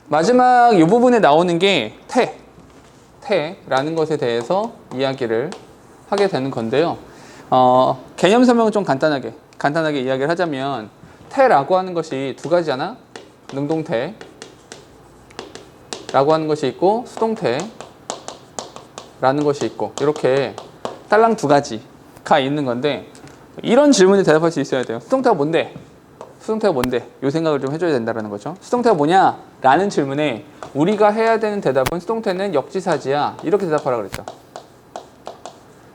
마지막 이 부분에 나오는 게 태라는 것에 대해서 이야기를 하게 되는 건데요. 개념 설명을 좀 간단하게 이야기를 하자면 태라고 하는 것이 두 가지잖아. 능동태라고 하는 것이 있고 수동태라는 것이 있고 이렇게 딸랑 두 가지가 있는 건데 이런 질문에 대답할 수 있어야 돼요. 수동태가 뭔데? 수동태가 뭔데? 이 생각을 좀 해줘야 된다는 거죠. 수동태가 뭐냐? 라는 질문에 우리가 해야 되는 대답은 수동태는 역지사지야. 이렇게 대답하라 그랬죠.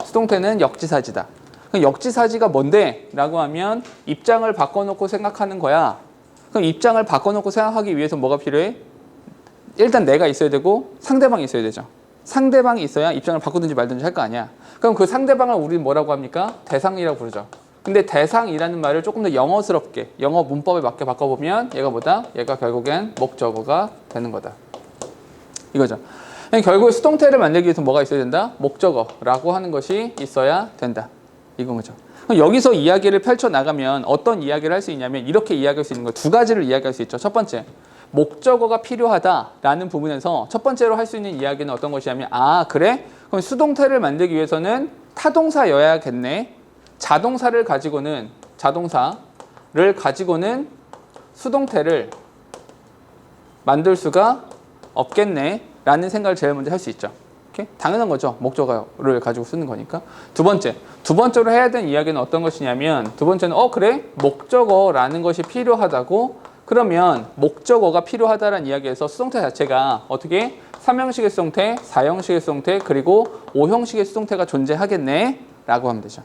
수동태는 역지사지다. 그럼 역지사지가 뭔데? 라고 하면 입장을 바꿔놓고 생각하는 거야. 그럼 입장을 바꿔놓고 생각하기 위해서 뭐가 필요해? 일단 내가 있어야 되고 상대방이 있어야 되죠. 상대방이 있어야 입장을 바꾸든지 말든지 할 거 아니야. 그럼 그 상대방을 우리는 뭐라고 합니까? 대상이라고 부르죠. 근데 대상이라는 말을 조금 더 영어스럽게 영어 문법에 맞게 바꿔보면 얘가 뭐다? 얘가 결국엔 목적어가 되는 거다. 이거죠. 결국에 수동태를 만들기 위해서 뭐가 있어야 된다? 목적어라고 하는 것이 있어야 된다. 이건 거죠. 여기서 이야기를 펼쳐나가면 어떤 이야기를 할 수 있냐면 이렇게 이야기할 수 있는 거 두 가지를 이야기할 수 있죠. 첫 번째, 목적어가 필요하다라는 부분에서 첫 번째로 할 수 있는 이야기는 어떤 것이냐면 아 그래? 그럼 수동태를 만들기 위해서는 타동사여야겠네. 자동사를 가지고는 수동태를 만들 수가 없겠네 라는 생각을 제일 먼저 할 수 있죠. 오케이? 당연한 거죠. 목적어를 가지고 쓰는 거니까. 두 번째로 해야 되는 이야기는 어떤 것이냐면 두 번째는 그래? 목적어라는 것이 필요하다고 그러면 목적어가 필요하다라는 이야기에서 수동태 자체가 어떻게 3형식의 수동태, 4형식의 수동태 그리고 5형식의 수동태가 존재하겠네 라고 하면 되죠.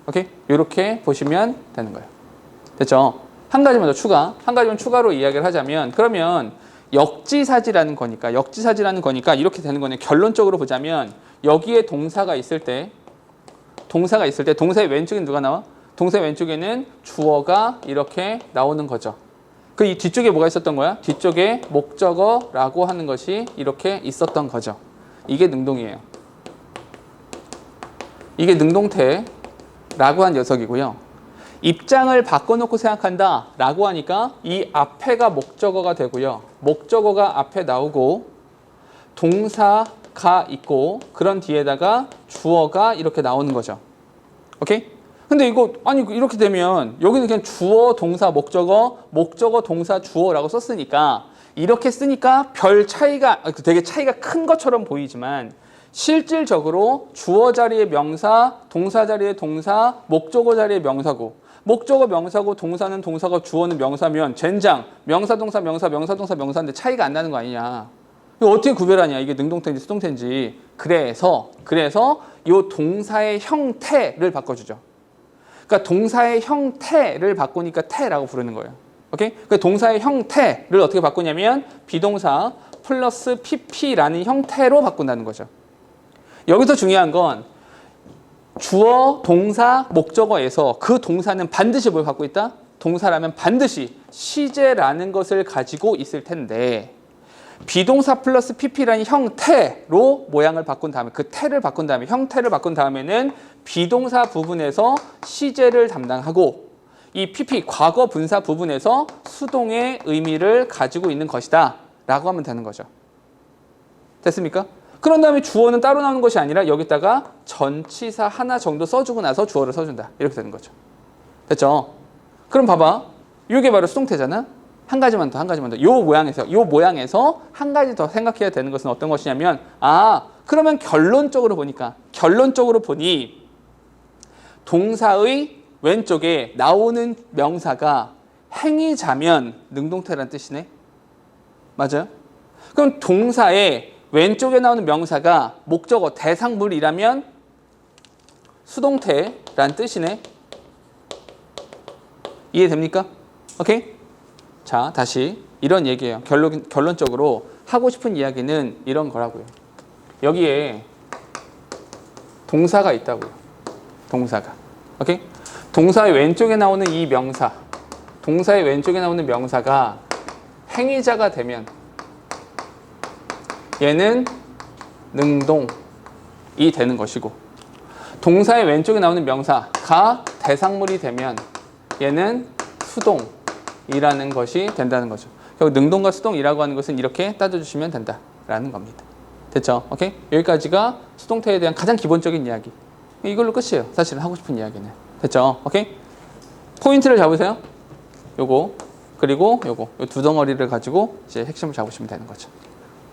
오케이? 이렇게 보시면 되는 거예요. 됐죠? 한 가지만 추가로 이야기를 하자면 그러면 역지사지라는 거니까 이렇게 되는 거는 결론적으로 보자면 여기에 동사가 있을 때 동사의 왼쪽에는 누가 나와? 동사의 왼쪽에는 주어가 이렇게 나오는 거죠. 그 이 뒤쪽에 뭐가 있었던 거야? 뒤쪽에 목적어라고 하는 것이 이렇게 있었던 거죠. 이게 능동이에요. 이게 능동태 라고 한 녀석이고요. 입장을 바꿔놓고 생각한다 라고 하니까 이 앞에가 목적어가 되고요. 목적어가 앞에 나오고 동사가 있고 그런 뒤에다가 주어가 이렇게 나오는 거죠. 오케이? 근데 이거 아니 이렇게 되면 여기는 그냥 주어, 동사, 목적어, 동사, 주어라고 썼으니까 이렇게 쓰니까 별 차이가 되게 차이가 큰 것처럼 보이지만 실질적으로 주어 자리에 명사, 동사 자리에 동사, 목적어 자리에 명사고 목적어 명사고 동사는 동사고 주어는 명사면 젠장 명사 동사 명사인데 차이가 안 나는 거 아니냐. 이거 어떻게 구별하냐. 이게 능동태인지 수동태인지. 그래서 이 동사의 형태를 바꿔주죠. 그러니까 동사의 형태를 바꾸니까 태라고 부르는 거예요. 오케이? 그러니까 동사의 형태를 어떻게 바꾸냐면 비동사 플러스 pp라는 형태로 바꾼다는 거죠. 여기서 중요한 건 주어, 동사, 목적어에서 그 동사는 반드시 뭘 갖고 있다? 동사라면 반드시 시제라는 것을 가지고 있을 텐데 비동사 플러스 pp라는 형태로 모양을 바꾼 다음에 그 태를 바꾼 다음에 형태를 바꾼 다음에는 비동사 부분에서 시제를 담당하고 이 pp 과거 분사 부분에서 수동의 의미를 가지고 있는 것이다 라고 하면 되는 거죠. 됐습니까? 그런 다음에 주어는 따로 나오는 것이 아니라 여기다가 전치사 하나 정도 써주고 나서 주어를 써준다. 이렇게 되는 거죠. 됐죠? 그럼 봐봐. 이게 바로 수동태잖아. 한 가지만 더. 요 모양에서 한 가지 더 생각해야 되는 것은 어떤 것이냐면 그러면 결론적으로 보니 동사의 왼쪽에 나오는 명사가 행위자면 능동태라는 뜻이네. 맞아요? 그럼 동사의 왼쪽에 나오는 명사가 목적어 대상물이라면 수동태란 뜻이네. 이해됩니까? 오케이? 자, 다시 이런 얘기예요. 결론적으로 하고 싶은 이야기는 이런 거라고요. 여기에 동사가 있다고요. 동사가. 오케이? 동사의 왼쪽에 나오는 이 명사. 동사의 왼쪽에 나오는 명사가 행위자가 되면 얘는 능동이 되는 것이고 동사의 왼쪽에 나오는 명사가 대상물이 되면 얘는 수동이라는 것이 된다는 거죠. 결국 능동과 수동이라고 하는 것은 이렇게 따져주시면 된다라는 겁니다. 됐죠? 오케이? 여기까지가 수동태에 대한 가장 기본적인 이야기. 이걸로 끝이에요. 사실은 하고 싶은 이야기는. 됐죠? 오케이? 포인트를 잡으세요. 요거 그리고 요거 요 두 덩어리를 가지고 이제 핵심을 잡으시면 되는 거죠.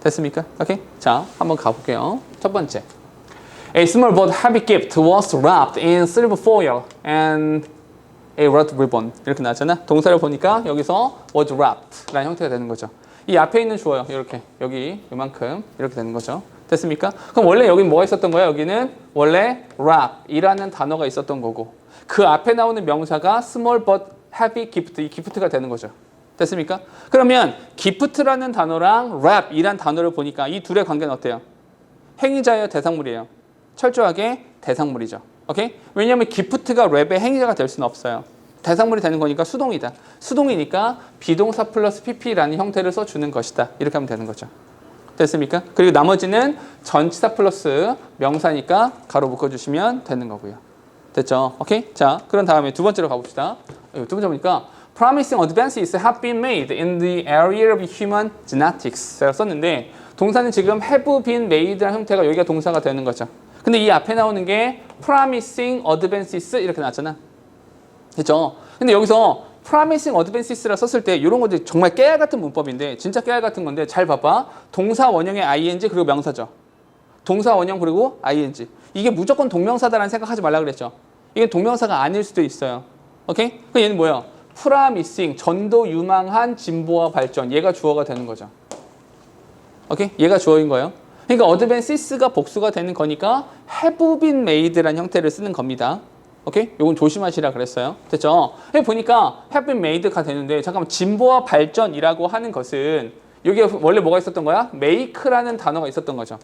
됐습니까? 오케이? 자, 한번 가볼게요. 첫 번째. A small but heavy gift was wrapped in silver foil and a red ribbon. 이렇게 나왔잖아. 동사를 보니까 여기서 was wrapped 라는 형태가 되는 거죠. 이 앞에 있는 주어요. 이렇게 여기 이만큼 이렇게 되는 거죠. 됐습니까? 그럼 원래 여기 뭐가 있었던 거야? 여기는 원래 wrap이라는 단어가 있었던 거고 그 앞에 나오는 명사가 small but heavy gift, 이 gift가 되는 거죠. 됐습니까? 그러면 gift라는 단어랑 wrap이란 단어를 보니까 이 둘의 관계는 어때요? 행위자예요, 대상물이에요? 철저하게 대상물이죠. 오케이? 왜냐하면 gift가 wrap의 행위자가 될 수는 없어요. 대상물이 되는 거니까 수동이다. 수동이니까 비동사 플러스 pp라는 형태를 써주는 것이다. 이렇게 하면 되는 거죠. 됐습니까? 그리고 나머지는 전치사 플러스 명사니까 가로 묶어주시면 되는 거고요. 됐죠? 오케이? 자, 그런 다음에 두 번째로 가봅시다. 두 번째 보니까 Promising advances have been made in the area of human genetics. 제가 썼는데 동사는 지금 have been made라는 형태가 여기가 동사가 되는 거죠. 근데 이 앞에 나오는 게 Promising advances 이렇게 나왔잖아. 됐죠? 근데 여기서 Promising advances라 썼을 때 이런 것들 정말 깨알 같은 문법인데 진짜 깨알 같은 건데 잘 봐봐. 동사 원형의 ing 그리고 명사죠. 동사 원형 그리고 ing. 이게 무조건 동명사다라는 생각하지 말라 그랬죠. 이게 동명사가 아닐 수도 있어요. 오케이? 그럼 얘는 뭐야? Promising, 전도 유망한 진보와 발전. 얘가 주어가 되는 거죠. 오케이? 얘가 주어인 거예요. 그러니까 advances가 복수가 되는 거니까 have been made라는 형태를 쓰는 겁니다. 오케이? 요건 조심하시라 그랬어요. 됐죠? 여기 보니까 have been made가 되는데 잠깐만 진보와 발전이라고 하는 것은 여기에 원래 뭐가 있었던 거야? make라는 단어가 있었던 거죠.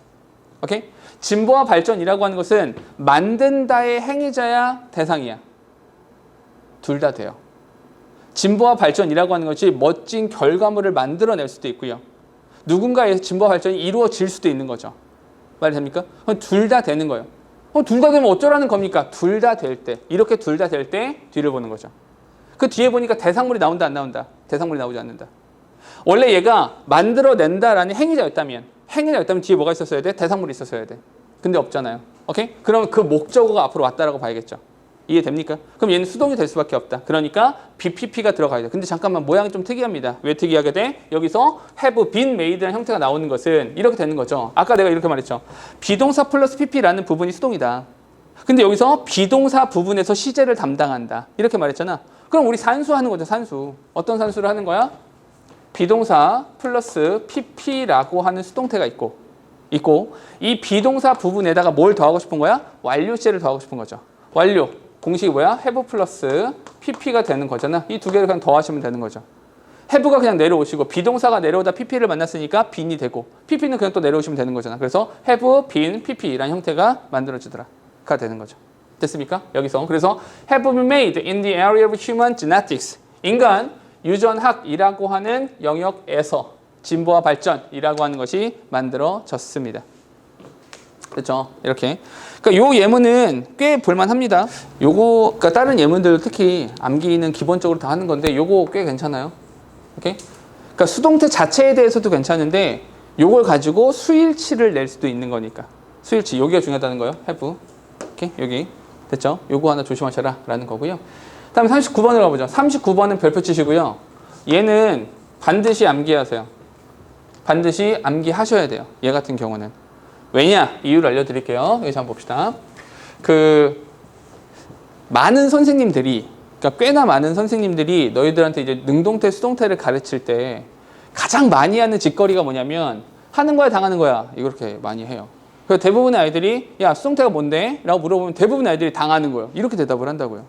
오케이? 진보와 발전이라고 하는 것은 만든다의 행위자야 대상이야? 둘 다 돼요. 진보와 발전이라고 하는 것이 멋진 결과물을 만들어낼 수도 있고요. 누군가의 진보와 발전이 이루어질 수도 있는 거죠. 말이 됩니까? 둘 다 되는 거예요. 둘 다 되면 어쩌라는 겁니까? 둘 다 될 때. 이렇게 둘 다 될 때 뒤를 보는 거죠. 그 뒤에 보니까 대상물이 나온다 안 나온다? 대상물이 나오지 않는다. 원래 얘가 만들어낸다라는 행위자였다면 뒤에 뭐가 있었어야 돼? 대상물이 있었어야 돼. 근데 없잖아요. 오케이? 그럼 그 목적어가 앞으로 왔다라고 봐야겠죠. 이해됩니까? 그럼 얘는 수동이 될 수밖에 없다. 그러니까 BPP가 들어가야 돼. 근데 잠깐만 모양이 좀 특이합니다. 왜 특이하게 돼? 여기서 have been made라는 형태가 나오는 것은 이렇게 되는 거죠. 아까 내가 이렇게 말했죠. 비동사 플러스 PP라는 부분이 수동이다. 근데 여기서 비동사 부분에서 시제를 담당한다. 이렇게 말했잖아. 그럼 우리 산수 하는 거죠. 산수. 어떤 산수를 하는 거야? 비동사 플러스 PP라고 하는 수동태가 있고 이 비동사 부분에다가 뭘 더하고 싶은 거야? 완료시제를 더하고 싶은 거죠. 완료. 공식이 뭐야? have 플러스 pp가 되는 거잖아. 이 두 개를 그냥 더하시면 되는 거죠. have가 그냥 내려오시고 비동사가 내려오다 pp를 만났으니까 bean이 되고 pp는 그냥 또 내려오시면 되는 거잖아. 그래서 have been pp라는 형태가 만들어지더라가 되는 거죠. 됐습니까? 여기서 그래서 have been made in the area of human genetics. 인간 유전학이라고 하는 영역에서 진보와 발전이라고 하는 것이 만들어졌습니다. 그렇죠? 이렇게. 그러니까 요 예문은 꽤 볼만합니다. 요거 그러니까 다른 예문들 특히 암기는 기본적으로 다 하는 건데 요거 꽤 괜찮아요. 오케이? 그러니까 수동태 자체에 대해서도 괜찮은데 요걸 가지고 수일치를 낼 수도 있는 거니까. 수일치 여기가 중요하다는 거예요. have. 오케이? 여기. 됐죠? 요거 하나 조심하셔라라는 거고요. 다음에 39번으로 가보죠. 39번은 별표 치시고요. 얘는 반드시 암기하세요. 반드시 암기하셔야 돼요. 얘 같은 경우는. 왜냐? 이유를 알려드릴게요. 여기서 한번 봅시다. 많은 선생님들이, 그러니까 꽤나 많은 선생님들이 너희들한테 이제 능동태, 수동태를 가르칠 때 가장 많이 하는 짓거리가 뭐냐면 하는 거야, 당하는 거야. 이렇게 많이 해요. 그래서 대부분의 아이들이 야, 수동태가 뭔데? 라고 물어보면 대부분의 아이들이 당하는 거예요. 이렇게 대답을 한다고요.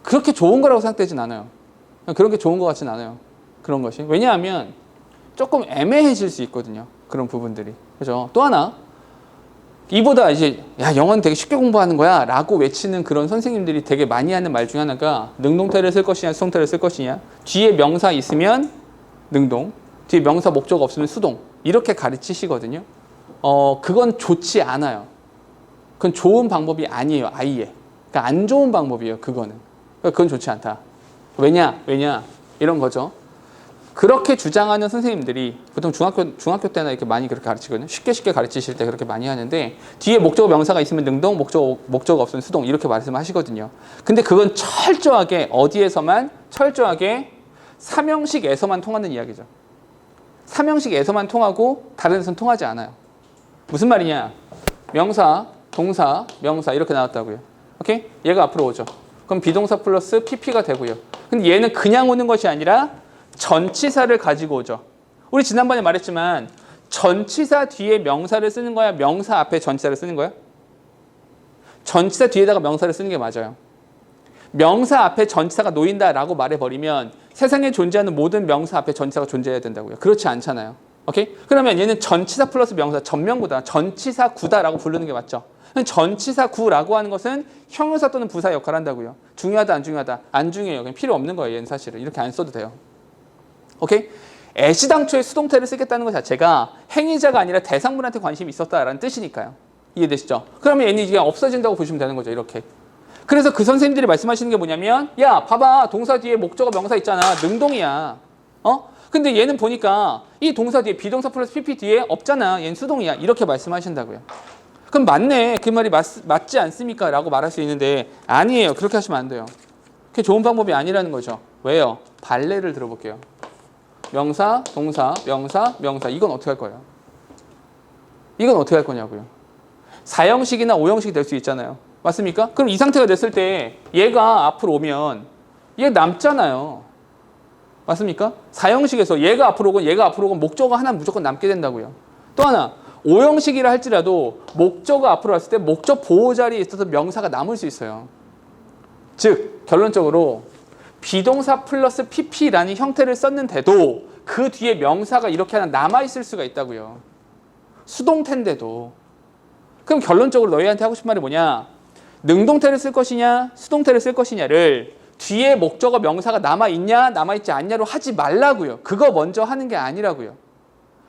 그렇게 좋은 거라고 생각되진 않아요. 그런 게 좋은 것 같진 않아요. 그런 것이. 왜냐하면 조금 애매해질 수 있거든요. 그런 부분들이. 그죠? 또 하나, 이보다 이제, 야, 영어는 되게 쉽게 공부하는 거야. 라고 외치는 그런 선생님들이 되게 많이 하는 말 중에 하나가 능동태를 쓸 것이냐, 수동태를 쓸 것이냐. 뒤에 명사 있으면 능동, 뒤에 명사 목적 없으면 수동. 이렇게 가르치시거든요. 그건 좋지 않아요. 그건 좋은 방법이 아니에요, 아예. 그러니까 안 좋은 방법이에요, 그거는. 그건 좋지 않다. 왜냐? 이런 거죠. 그렇게 주장하는 선생님들이 보통 중학교 때나 이렇게 많이 그렇게 가르치거든요. 쉽게 가르치실 때 그렇게 많이 하는데 뒤에 목적어 명사가 있으면 능동, 목적어가 없으면 수동 이렇게 말씀하시거든요. 근데 그건 철저하게 어디에서만 철저하게 삼형식에서만 통하는 이야기죠. 삼형식에서만 통하고 다른 데서는 통하지 않아요. 무슨 말이냐? 명사, 동사, 명사 이렇게 나왔다고요. 오케이? 얘가 앞으로 오죠. 그럼 비동사 플러스 PP가 되고요. 근데 얘는 그냥 오는 것이 아니라 전치사를 가지고 오죠. 우리 지난번에 말했지만 전치사 뒤에 명사를 쓰는 거야? 명사 앞에 전치사를 쓰는 거야? 전치사 뒤에다가 명사를 쓰는 게 맞아요. 명사 앞에 전치사가 놓인다라고 말해버리면 세상에 존재하는 모든 명사 앞에 전치사가 존재해야 된다고요. 그렇지 않잖아요. 오케이? 그러면 얘는 전치사 플러스 명사, 전명구다, 전치사 구다라고 부르는 게 맞죠. 전치사 구라고 하는 것은 형용사 또는 부사 역할을 한다고요. 중요하다, 안 중요하다? 안 중요해요. 그냥 필요 없는 거예요. 얘는 사실은. 이렇게 안 써도 돼요. 오케이? 애시당초에 수동태를 쓰겠다는 것 자체가 행위자가 아니라 대상물한테 관심이 있었다라는 뜻이니까요. 이해되시죠? 그러면 얘는 그냥 없어진다고 보시면 되는 거죠. 이렇게. 그래서 그 선생님들이 말씀하시는 게 뭐냐면 야 봐봐 동사 뒤에 목적어 명사 있잖아. 능동이야. 근데 얘는 보니까 이 동사 뒤에 비동사 플러스 PP 뒤에 없잖아. 얘는 수동이야. 이렇게 말씀하신다고요. 그럼 맞네. 그 말이 맞지 않습니까? 라고 말할 수 있는데 아니에요. 그렇게 하시면 안 돼요. 그게 좋은 방법이 아니라는 거죠. 왜요? 발레를 들어볼게요. 명사, 동사, 명사, 명사. 이건 어떻게 할 거예요? 이건 어떻게 할 거냐고요. 4형식이나 5형식이 될 수 있잖아요. 맞습니까? 그럼 이 상태가 됐을 때 얘가 앞으로 오면 얘 남잖아요. 맞습니까? 4형식에서 얘가 앞으로 오건 목적어 하나 무조건 남게 된다고요. 또 하나 5형식이라 할지라도 목적어 앞으로 왔을 때 목적 보호 자리에 있어서 명사가 남을 수 있어요. 즉 결론적으로 비동사 플러스 PP라는 형태를 썼는데도 그 뒤에 명사가 이렇게 하나 남아있을 수가 있다고요. 수동태인데도. 그럼 결론적으로 너희한테 하고 싶은 말이 뭐냐? 능동태를 쓸 것이냐 수동태를 쓸 것이냐를 뒤에 목적어 명사가 남아있냐 남아있지 않냐로 하지 말라고요. 그거 먼저 하는 게 아니라고요.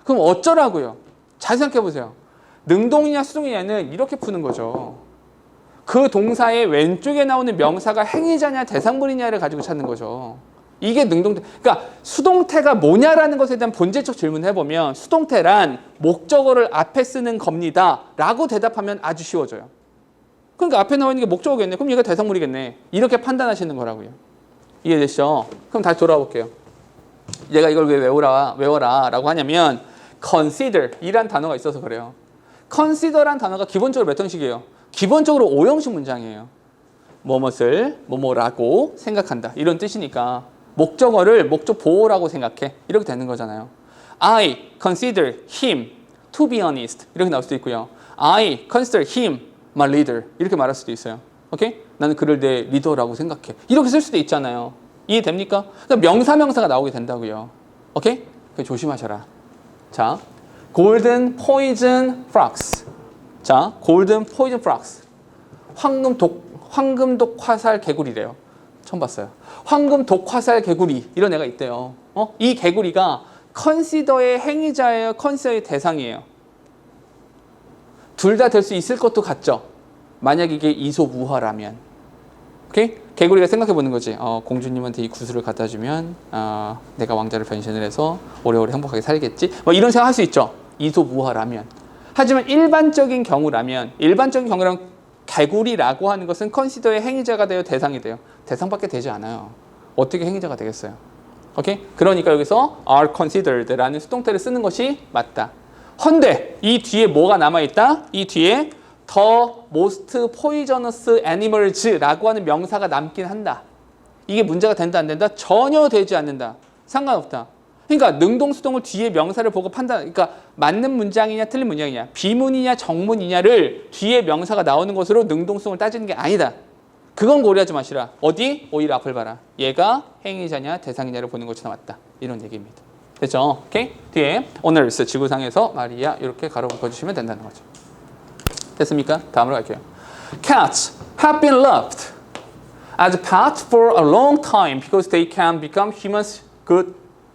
그럼 어쩌라고요? 잘 생각해보세요. 능동이냐 수동이냐는 이렇게 푸는 거죠. 그 동사의 왼쪽에 나오는 명사가 행위자냐 대상물이냐를 가지고 찾는 거죠. 이게 능동태. 그러니까 수동태가 뭐냐라는 것에 대한 본질적 질문을 해보면 수동태란 목적어를 앞에 쓰는 겁니다 라고 대답하면 아주 쉬워져요. 그러니까 앞에 나와 있는 게 목적어겠네. 그럼 얘가 대상물이겠네. 이렇게 판단하시는 거라고요. 이해되시죠? 그럼 다시 돌아와 볼게요. 얘가 이걸 왜 외워라 라고 하냐면 consider 이란 단어가 있어서 그래요. consider란 단어가 기본적으로 몇 형식이에요? 기본적으로 5형식 문장이에요. 뭐뭇을 뭐뭐라고 생각한다. 이런 뜻이니까 목적어를 목적 보호라고 생각해. 이렇게 되는 거잖아요. I consider him to be honest. 이렇게 나올 수도 있고요. I consider him my leader. 이렇게 말할 수도 있어요. 오케이? 나는 그를 내 리더라고 생각해. 이렇게 쓸 수도 있잖아요. 이해됩니까? 명사가 나오게 된다고요. 오케이? 조심하셔라. 자, golden poison frogs. 자, golden poison frogs. 황금독 화살 개구리래요. 처음 봤어요. 황금독 화살 개구리 이런 애가 있대요. 이 개구리가 컨시더의 행위자예요, 컨시더의 대상이에요. 둘 다 될 수 있을 것도 같죠. 만약 이게 이소무화라면. 오케이? 개구리가 생각해 보는 거지. 공주님한테 이 구슬을 갖다 주면 내가 왕자를 변신을 해서 오래오래 행복하게 살겠지. 뭐 이런 생각 할 수 있죠. 이소무화라면. 하지만 일반적인 경우라면 개구리라고 하는 것은 컨시더의 행위자가 되어 대상이 돼요. 대상밖에 되지 않아요. 어떻게 행위자가 되겠어요? 오케이? 그러니까 여기서 are considered라는 수동태를 쓰는 것이 맞다. 헌데 이 뒤에 뭐가 남아있다? 이 뒤에 the most poisonous animals라고 하는 명사가 남긴 한다. 이게 문제가 된다 안 된다? 전혀 되지 않는다. 상관없다. 그러니까 능동수동을 뒤에 명사를 보고 그러니까 맞는 문장이냐 틀린 문장이냐 비문이냐 정문이냐를 뒤에 명사가 나오는 것으로 능동수동을 따지는 게 아니다. 그건 고려하지 마시라. 어디? 오히려 앞을 봐라. 얘가 행위자냐 대상이냐를 보는 것이 더 맞다. 이런 얘기입니다. 됐죠? 오케이? 뒤에 오늘스 지구상에서 마리아 이렇게 가로 묶어주시면 된다는 거죠. 됐습니까? 다음으로 갈게요. Cats have been loved as pets for a long time because they can become humans' good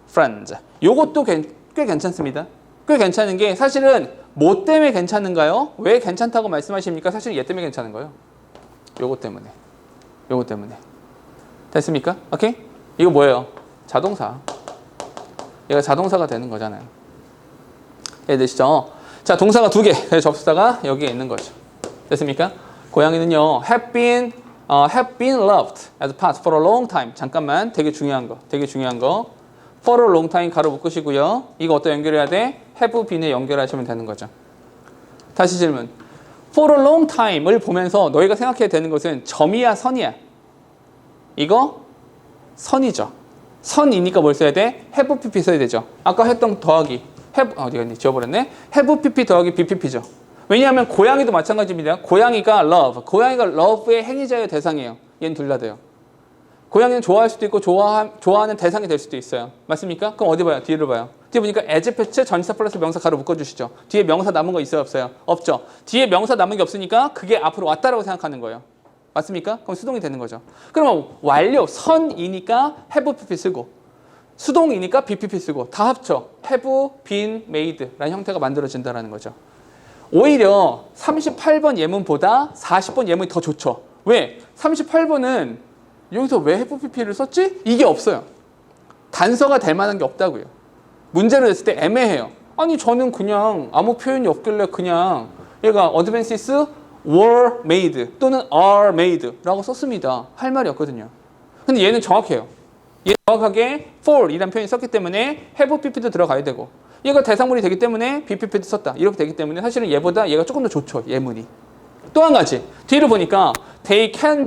friends. 요것도 꽤 괜찮습니다. 꽤 괜찮은 게 사실은 뭐 때문에 괜찮은가요? 왜 괜찮다고 말씀하십니까? 사실은 얘 때문에 괜찮은 거예요. 요것 때문에. 됐습니까? 오케이? 이거 뭐예요? 자동사. 얘가 자동사가 되는 거잖아요. 이해되시죠? 자, 동사가 두 개. 그래서 접수사가 여기에 있는 거죠. 됐습니까? 고양이는요, have been loved as a pet for a long time. 잠깐만, 되게 중요한 거. for a long time 가로 묶으시고요. 이거 어디다 연결해야 돼? have been에 연결하시면 되는 거죠. 다시 질문. for a long time을 보면서 너희가 생각해야 되는 것은 점이야, 선이야? 이거 선이죠. 선이니까 뭘 써야 돼? have pp 써야 되죠. 아까 했던 더하기. 어디가 있니? 지워버렸네. have pp 더하기 bpp죠. 왜냐하면 고양이도 마찬가지입니다. 고양이가 love의 행위자의 대상이에요. 얘는 둘 다 돼요. 고양이는 좋아할 수도 있고 좋아하는 대상이 될 수도 있어요. 맞습니까? 그럼 어디 봐요? 뒤를 봐요. 뒤에 보니까 as pets 전치사 플러스 명사 가로 묶어주시죠. 뒤에 명사 남은 거 있어요? 없어요? 없죠. 뒤에 명사 남은 게 없으니까 그게 앞으로 왔다라고 생각하는 거예요. 맞습니까? 그럼 수동이 되는 거죠. 그러면 완료, 선이니까 have pp 쓰고 수동이니까 bpp 쓰고 다 합쳐 have been made라는 형태가 만들어진다는 거죠. 오히려 38번 예문보다 40번 예문이 더 좋죠. 왜? 38번은 여기서 왜 have pp를 썼지? 이게 없어요. 단서가 될 만한 게 없다고요. 문제를 냈을 때 애매해요. 아니 저는 그냥 아무 표현이 없길래 그냥 얘가 advances were made 또는 are made 라고 썼습니다. 할 말이 없거든요. 근데 얘는 정확해요. 얘 정확하게 for 이란 표현이 썼기 때문에 have pp도 들어가야 되고 얘가 대상물이 되기 때문에 BPP도 썼다. 이렇게 되기 때문에 사실은 얘보다 얘가 조금 더 좋죠. 예문이. 또 한 가지. 뒤를 보니까 they can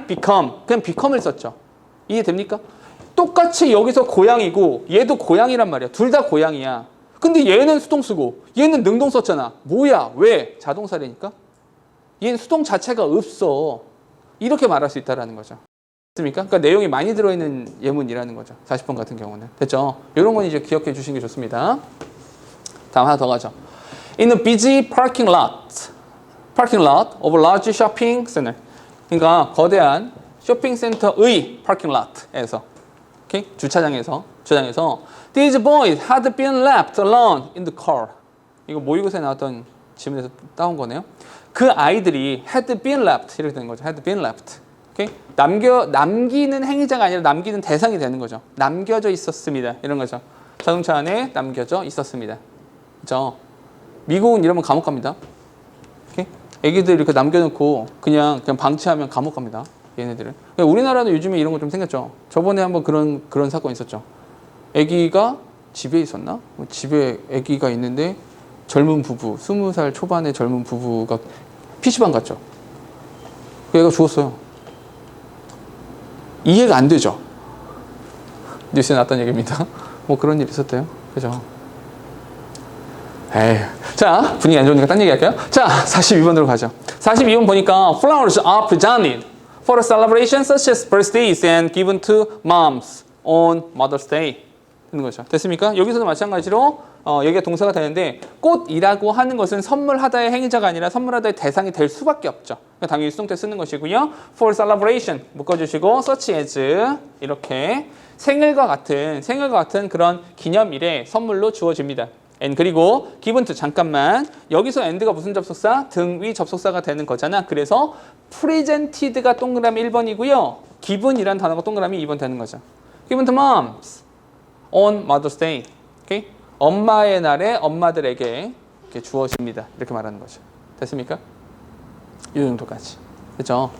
become 그냥 become을 썼죠. 이해됩니까? 똑같이 여기서 고양이고 얘도 고양이란 말이야. 둘 다 고양이야. 근데 얘는 수동 쓰고 얘는 능동 썼잖아. 뭐야? 왜? 자동사라니까? 얘는 수동 자체가 없어. 이렇게 말할 수 있다는 거죠. 맞습니까? 그러니까 내용이 많이 들어있는 예문이라는 거죠. 40번 같은 경우는. 됐죠? 이런 건 이제 기억해 주시는 게 좋습니다. 다음 하나 더 가죠. In a busy parking lot of a large shopping center. 그러니까 거대한 쇼핑센터의 parking lot에서, 오케이? 주차장에서 These boys had been left alone in the car. 이거 모의고사에 나왔던 지문에서 따온 거네요. 그 아이들이 had been left 이렇게 되는 거죠. had been left. 오케이? 남기는 행위자가 아니라 남기는 대상이 되는 거죠. 남겨져 있었습니다. 이런 거죠. 자동차 안에 남겨져 있었습니다. 그렇죠? 미국은 이러면 감옥 갑니다. 오케이? 애기들 이렇게 남겨놓고 그냥 방치하면 감옥 갑니다. 얘네들은. 우리나라도 요즘에 이런 거 좀 생겼죠. 저번에 한번 그런 사건 있었죠. 애기가 집에 있었나? 집에 애기가 있는데 젊은 부부, 20살 초반의 젊은 부부가 PC방 갔죠. 그 애가 죽었어요. 이해가 안 되죠. 뉴스에 나왔던 얘기입니다. 뭐 그런 일이 있었대요. 그죠? 에휴. 자, 분위기 안 좋으니까 딴 얘기 할게요. 자, 42번으로 가죠. 42번 보니까 flowers are presented for a celebration such as birthdays and given to moms on Mother's Day. 되는 거죠. 됐습니까? 여기서도 마찬가지로 여기가 동사가 되는데 꽃이라고 하는 것은 선물하다의 행위자가 아니라 선물하다의 대상이 될 수밖에 없죠. 그러니까 당연히 수동 태 쓰는 것이고요. For celebration 묶어주시고 such as 이렇게 생일과 같은 그런 기념일에 선물로 주어집니다. and 그리고 given to 잠깐만 여기서 and가 무슨 접속사? 등 위 접속사가 되는 거잖아. 그래서 presented가 동그라미 1번이고요. given이란 단어가 동그라미 2번 되는 거죠. given to moms on Mother's Day. 오케이? 엄마의 날에 엄마들에게 이렇게 주어집니다. 이렇게 말하는 거죠. 됐습니까? 이 정도까지. 그렇죠?